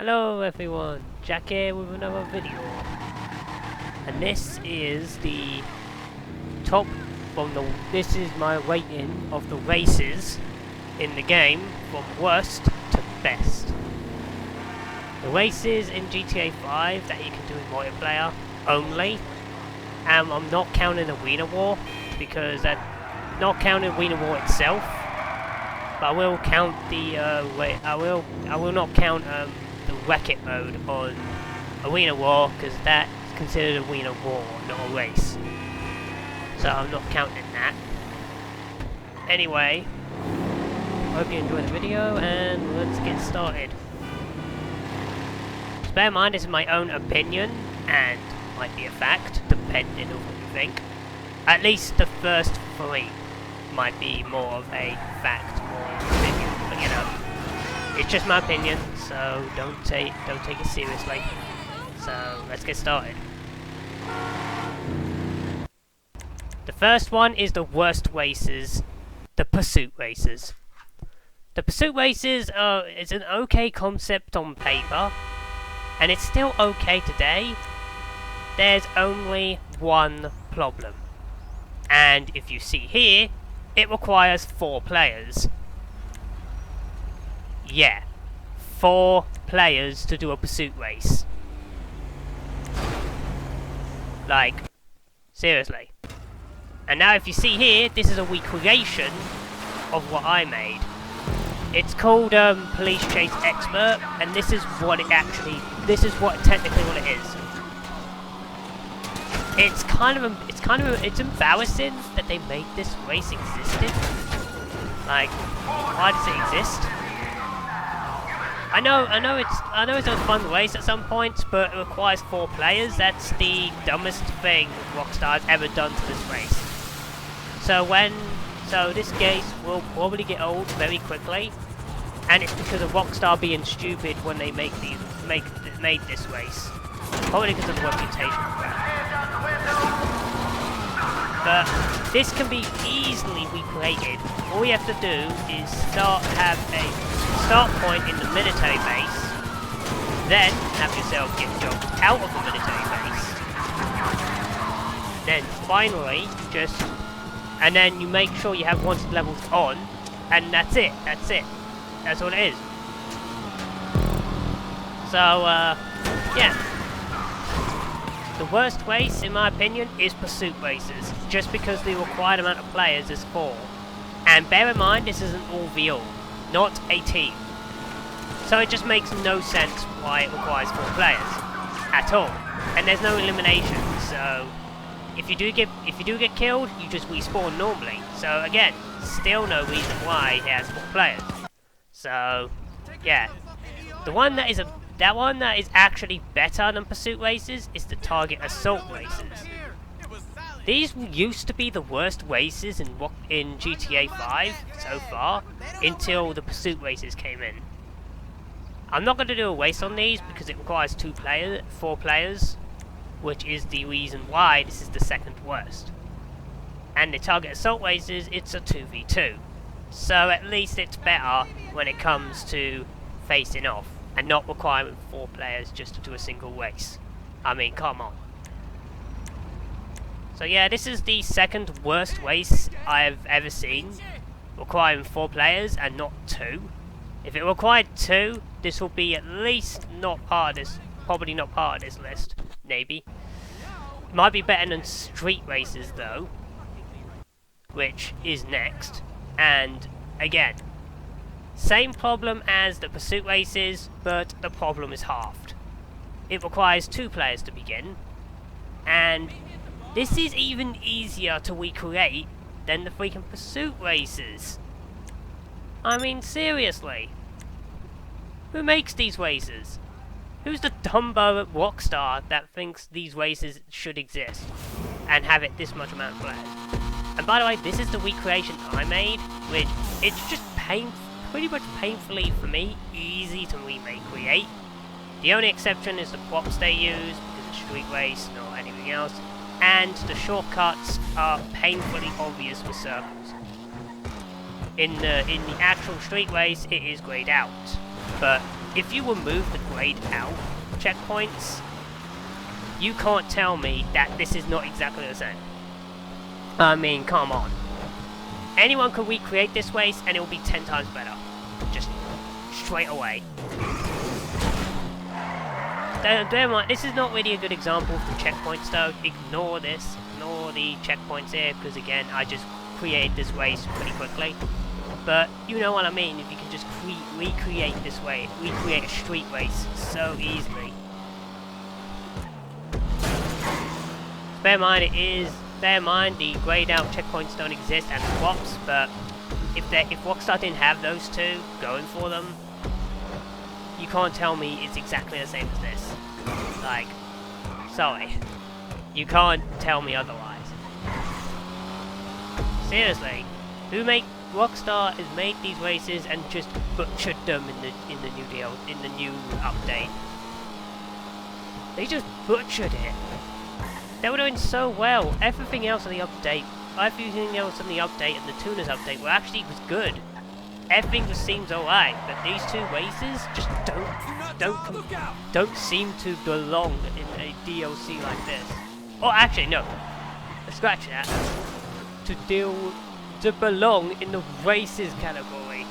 Hello everyone, Jack here with another video. And this is the top from the this is my rating of the races in the game from worst to best. The races in GTA 5 that you can do in multiplayer only. I'm not counting Arena War because not counting Arena War itself. But I will count the I will not count the Wreck-It mode on Arena War because that's considered Arena War, not a race. So I'm not counting that. Anyway, hope you enjoy the video and let's get started. Just bear in mind this is my own opinion and might be a fact depending on what you think. At least the first three might be more of a fact or opinion, but you know, it's just my opinion, so don't take it seriously. So let's get started. The first one is the worst races, the pursuit races. The pursuit races it's an okay concept on paper, and it's still okay today. There's only one problem, and if you see here, it requires 4 players. Yeah, 4 players to do a pursuit race. Like, seriously. And now if you see here, this is a recreation of what I made. It's called Police Chase Expert, and this is what technically what it is. It's embarrassing that they made this race existed. Like, why does it exist? I know it's a fun race at some points, but it requires 4 players. That's the dumbest thing Rockstar has ever done to this race. So this race will probably get old very quickly, and it's because of Rockstar being stupid when they made this race. Probably because of the reputation for that. But this can be easily recreated. All you have to do is have a start point in the military base, then have yourself get jumped out of the military base, then finally and then you make sure you have wanted levels on, and that's it. That's all it is. So yeah. The worst race, in my opinion, is pursuit races, just because the required amount of players is 4. And bear in mind, this is an all-VO, not a team. So it just makes no sense why it requires 4 players at all. And there's no elimination, so if you do get killed, you just respawn normally. So again, still no reason why it has 4 players. So yeah, that one that is actually better than pursuit races is the target assault races. These used to be the worst races in GTA 5 so far, until the pursuit races came in. I'm not going to do a race on these because it requires 4 players, which is the reason why this is the second worst. And the target assault races, it's a 2v2. So at least it's better when it comes to facing off, and not requiring 4 players just to do a single race. I mean, come on. So yeah, this is the second worst race I've ever seen, requiring 4 players and not 2. If it required 2, this will be at least not part of this, probably not part of this list, maybe. Might be better than street races though, which is next, and again, same problem as the pursuit races, but the problem is halved. It requires 2 players to begin, and this is even easier to recreate than the freaking pursuit races. I mean, seriously. Who makes these races? Who's the dumbo at Rockstar that thinks these races should exist and have it this much amount of players? And by the way, this is the recreation I made, which it's just pretty much painfully, for me, easy to recreate. The only exception is the props they use, because it's street race, not anything else, and the shortcuts are painfully obvious for circles. In the actual street race, it is grayed out, but if you remove the grayed out checkpoints, you can't tell me that this is not exactly the same. I mean, come on. Anyone can recreate this race and it will be 10 times better. Just straight away. Bear in mind, this is not really a good example of the checkpoints though. Ignore this. Ignore the checkpoints here, because again, I just created this race pretty quickly. But you know what I mean, if you can just recreate this way, recreate a street race so easily. Bear in mind the grayed out checkpoints don't exist and swaps, but if Rockstar didn't have those two going for them, you can't tell me it's exactly the same as this. Like, sorry. You can't tell me otherwise. Seriously, Rockstar has made these races and just butchered them in the new update. They just butchered it. They were doing so well. Everything else in the update and the Tuners update was good. Everything just seems alright, but these two races just don't seem to belong in a DLC like this. Or actually, no. Scratch that. To belong in the races category.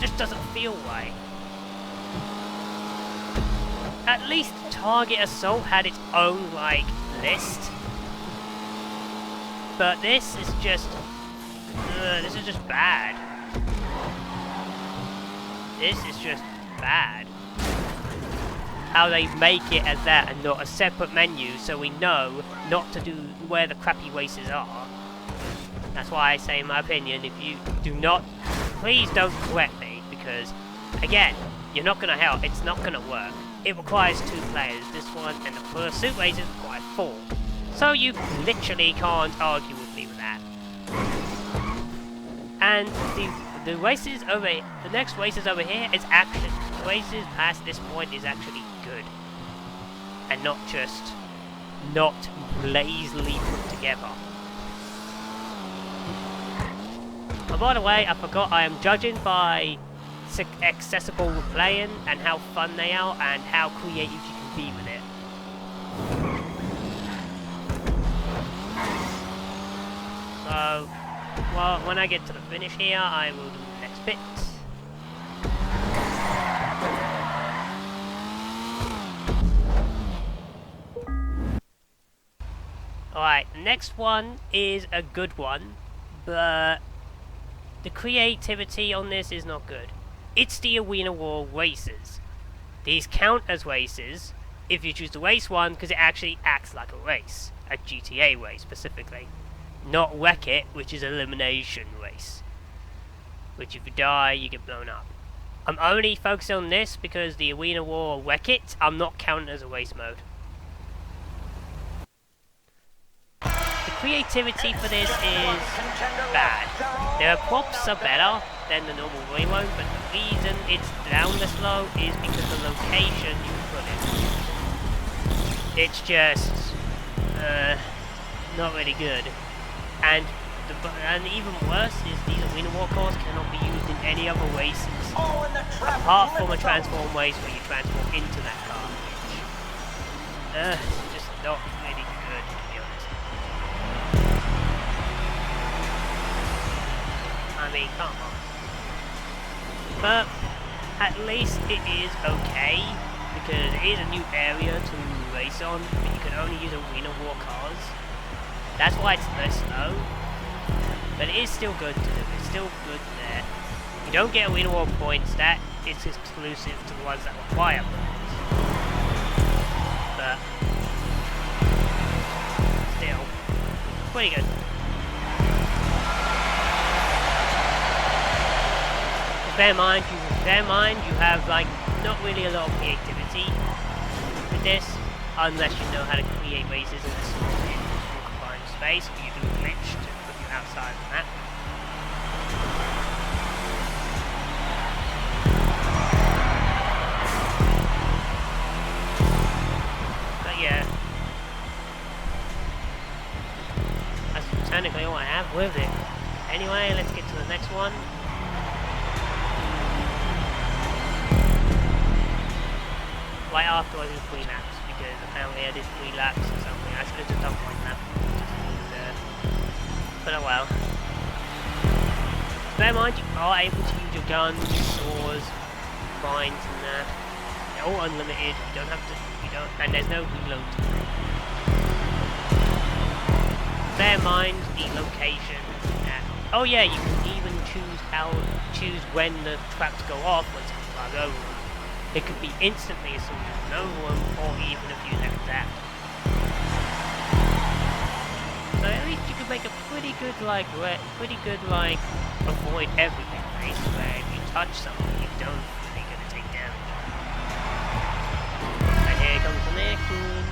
Just doesn't feel right. At least Target Assault had its own, like, list. But this is just bad. This is just bad. How they make it as that and not a separate menu so we know not to do where the crappy races are. That's why I say, in my opinion, if you do not, please don't correct me, because, again, you're not going to help, it's not going to work. It requires 2 players, this one, and the pursuit races require 4. So you literally can't argue with me with that. And the races over, the next races over here is action. The races past this point is actually good. And not just, not lazily put together. And by the way, I forgot I am judging by accessible playing and how fun they are and how creative you can be with it. So, well, when I get to the finish here, I will do the next bit. Alright, the next one is a good one, but the creativity on this is not good. It's the Arena War races. These count as races if you choose to race one, because it actually acts like a race. A GTA race, specifically. Not Wreck-It, which is an elimination race. Which if you die, you get blown up. I'm only focusing on this because the Arena War Wreck-It, I'm not counting as a race mode. The creativity for this is bad. Their props are better than the normal reload, but the reason it's down this low is because the location you put it. It's just not really good. And even worse is these Arena War cars cannot be used in any other races apart from a transform race where you transform into that car, which is just not really good, to be honest. I mean, come on. But at least it is okay, because it is a new area to race on, but you can only use Arena War cars. That's why it's less slow, but it is still good to do. It's still good there. You don't get Arena War points, that is exclusive to the ones that require points. But still, pretty good. Bear in mind, you have like not really a lot of creativity with this, unless you know how to create races in a small confined space. You do a glitch to put you outside the map. But yeah, that's technically all I have with it. Anyway, let's get to the next one. right after I did 3 laps, because apparently I did 3 laps or something. I should have just done 1 lap. But oh well. Bear in mind, you are able to use your guns, your swords, vines and that. They're all unlimited, you don't have to, and there's no reload time. Bear in mind the location. Oh yeah, you can even choose when the traps go off once you fly over them. It could be instantly as soon as you over them, or even a few seconds after. So at least you can make a pretty good avoid everything race, where if you touch something you don't really gonna take damage. And here comes the next one.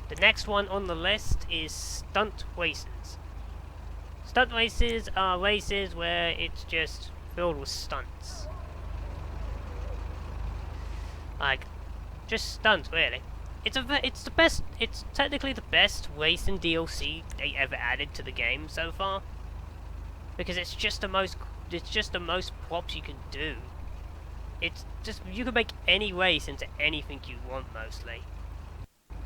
The next one on the list is stunt races. Stunt races are races where it's just filled with stunts. Like, just stunts, really. It's technically the best racing DLC they ever added to the game so far, because it's just the most props you can do. It's just, you can make any race into anything you want mostly.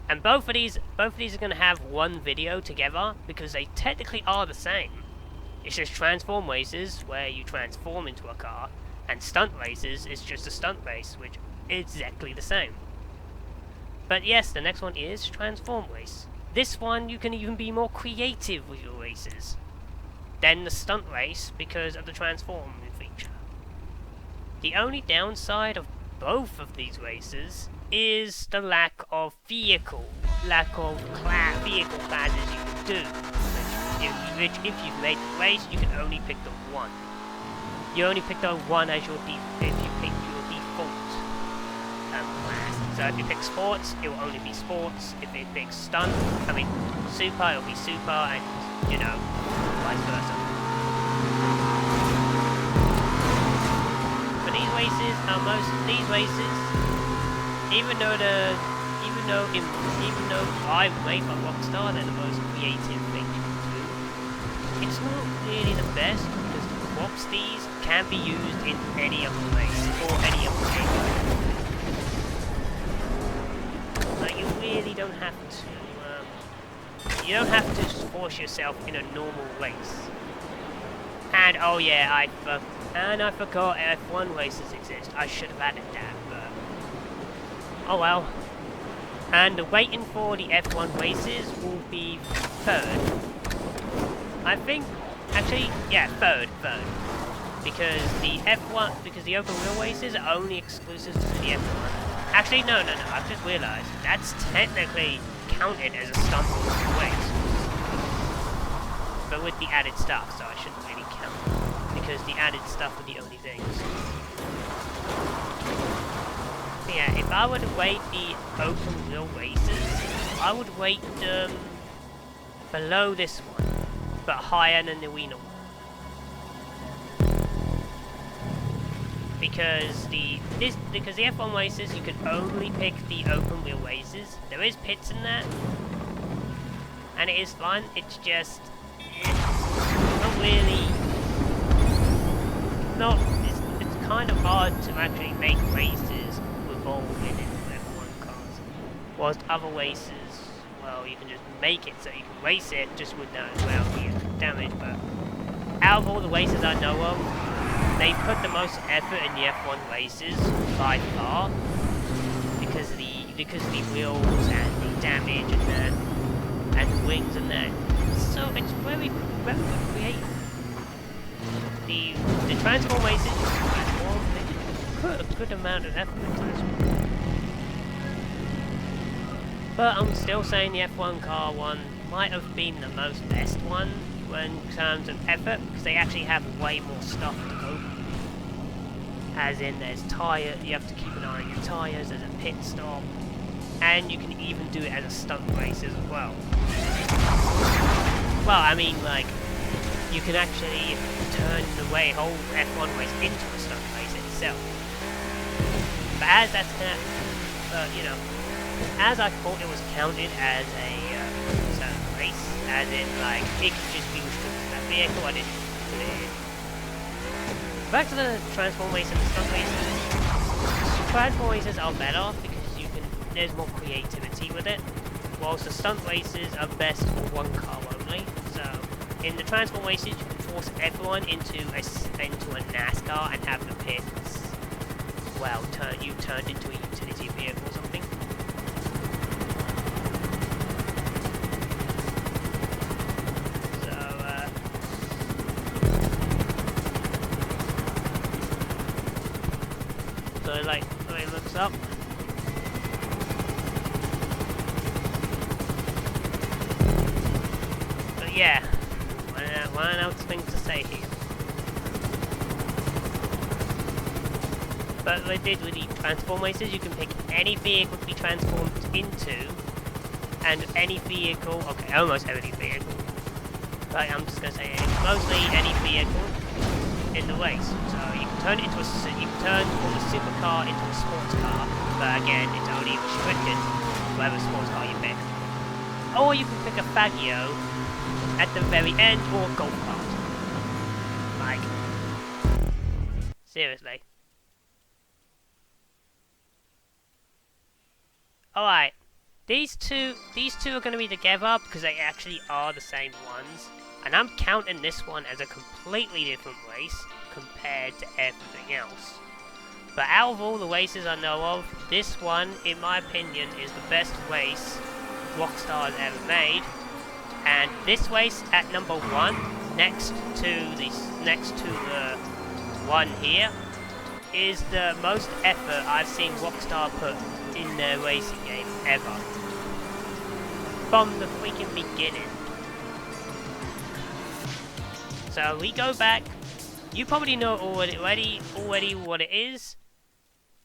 And both of these are going to have one video together, because they technically are the same. It's just transform races, where you transform into a car, and stunt races is just a stunt race, which is exactly the same. But yes, the next one is transform race. This one, you can even be more creative with your races than the stunt race, because of the transform feature. The only downside of both of these races is the lack of vehicle classes you can do. Which if you've made the race, you can only pick the one. You only pick the one as your if you pick your default class. So if you pick sports, it will only be sports. If it picks super, it will be super, and vice versa. But these races, even though I made by Rockstar, they're the most creative thing you can do. It's not really the best, because the props these can be used in any other race or any other game. But you really don't have to. You don't have to force yourself in a normal race. And oh yeah, I forgot F1 races exist. I should have added that, but oh well. And the waiting for the F1 races will be third. I think, actually, yeah, third. Because the open wheel races are only exclusive to the F1. Actually, no, I've just realised that's technically counted as a stunt race, but with the added stuff, so I shouldn't really count because the added stuff are the only things. So yeah, if I were to rate the open wheel races, I would rate them below this one, but higher than the Arena one. Because the F1 races, you can only pick the open wheel races. There is pits in that, and it is fun. It's just it's kind of hard to actually make races revolve in F1 cars. Whilst other races, well, you can just make it so you can race it just without the damage. But out of all the races I know of, they put the most effort in the F1 races by far, because of the wheels and the damage and the wings and that. So it's very creative. The transform races, they put a good amount of effort into this one. But I'm still saying the F1 car one might have been the most best one in terms of effort, because they actually have way more stuff to go. As in, there's tyre, you have to keep an eye on your tyres, there's a pit stop, and you can even do it as a stunt race as well. Well, I mean, like, you can actually turn the whole F1 race into a stunt race itself. But as that's as I thought it was counted as a stunt race, as in, like, it could just be restricted vehicle, I didn't put it in. Back to the transform races and stunt races. Transform races are better because you can. There's more creativity with it, whilst the stunt races are best for one car only. So in the transform races, you can force everyone into a NASCAR and have the pits. Well, you turned into a utility vehicle or something. So like, when it looks up. But yeah, one else thing to say here. But what I did with the transform races, you can pick any vehicle to be transformed into, and any vehicle, okay, almost any vehicle. Right, I'm just gonna say mostly any vehicle in the race. So you can turn it into you can turn from a supercar into a sports car, but again, it's only restricted to whatever sports car you pick. Or you can pick a Faggio at the very end, or a golf cart. Like, seriously. Alright, these two are going to be together because they actually are the same ones. And I'm counting this one as a completely different race compared to everything else. But out of all the races I know of, this one, in my opinion, is the best race Rockstar has ever made. And this race at number 1, next to the one here, is the most effort I've seen Rockstar put in their racing game ever. From the freaking beginning. So we go back. You probably know already what it is,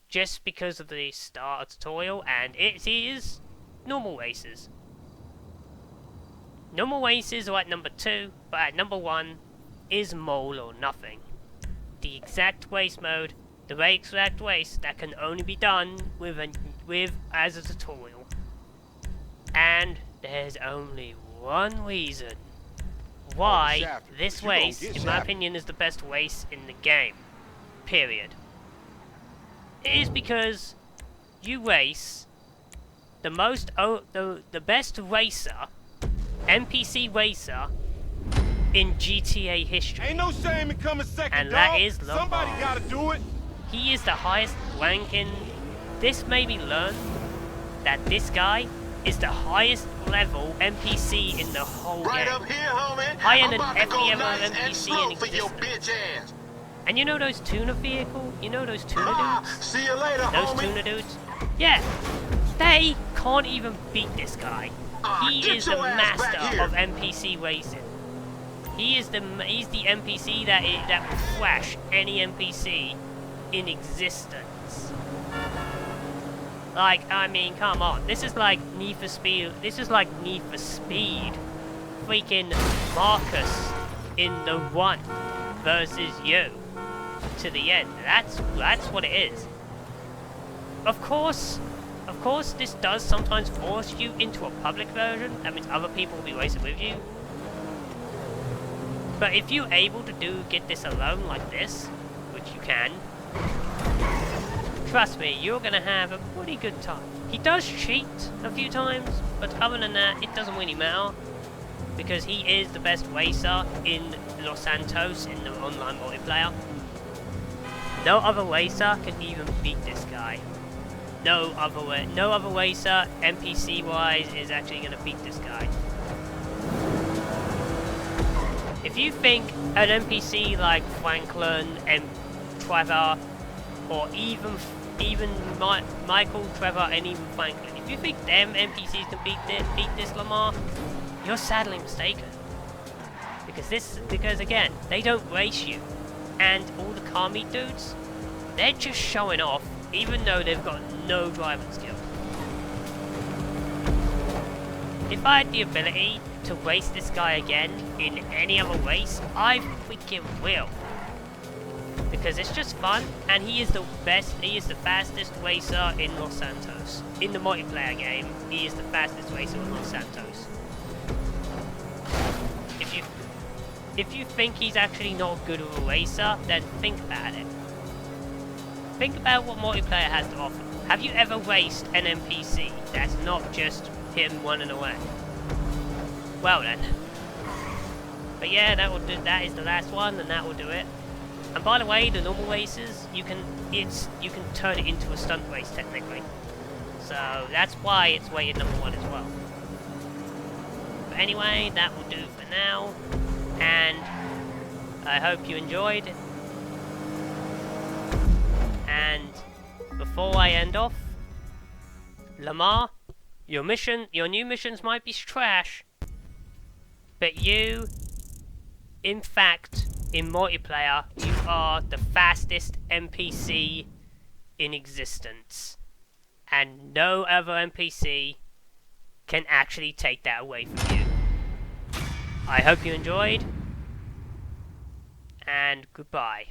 just because of the start tutorial, and it is normal races. Normal races are at number 2, but at number 1 is Mole or Nothing. The exact race mode, the exact race that can only be done with as a tutorial. And there's only one reason why this race, in my opinion, is the best race in the game. Period. It is because you race the best racer, NPC racer, in GTA history. Ain't no shame in coming second, and that dog. is Lamar. Somebody gotta do it. He is the highest ranking. This made me learn that this guy is the highest level NPC in the whole right game. Up here, homie. Higher than I'm about to every go other nice NPC in for your existence. bitch ass. And you know those tuna vehicle? You know those tuna dudes? See you later, Those homie. tuna dudes? Yeah. They can't even beat this guy. He get is the your ass back master here. of NPC racing. He's the NPC that will thrash any NPC in existence. Like, I mean, come on. This is like Need for Speed. This is like Need for Speed. Freaking Marcus in the 1 versus you to the end. That's what it is. Of course, this does sometimes force you into a public version. That means other people will be racing with you. But if you're able to get this alone like this, which you can, trust me, you're gonna have a pretty good time. He does cheat a few times, but other than that, it doesn't really matter. Because he is the best racer in Los Santos in the online multiplayer. No other racer can even beat this guy. No other racer, NPC-wise, is actually going to beat this guy. If you think an NPC like Franklin and Trevor, or even Michael, Trevor, and even Franklin, if you think them NPCs can beat this Lamar, you're sadly mistaken. Because again, they don't race you, and all the car meet dudes, they're just showing off, even though they've got no driving skill. If I had the ability to race this guy again in any other race, I freaking will. Because it's just fun, and he is the fastest racer in Los Santos. In the multiplayer game, he is the fastest racer in Los Santos. if you think he's actually not good of a racer, then think about it. Think about what multiplayer has to offer. Have you ever raced an NPC that's not just him running away? Well then. But yeah, that will do. That is the last one, and that will do it. And by the way, the normal races, you can turn it into a stunt race technically. So that's why it's rated #1 as well. But anyway, that will do for now, and I hope you enjoyed. And before I end off, Lamar, your new missions might be trash, but you, in fact, in multiplayer, you are the fastest NPC in existence. And no other NPC can actually take that away from you. I hope you enjoyed, and goodbye.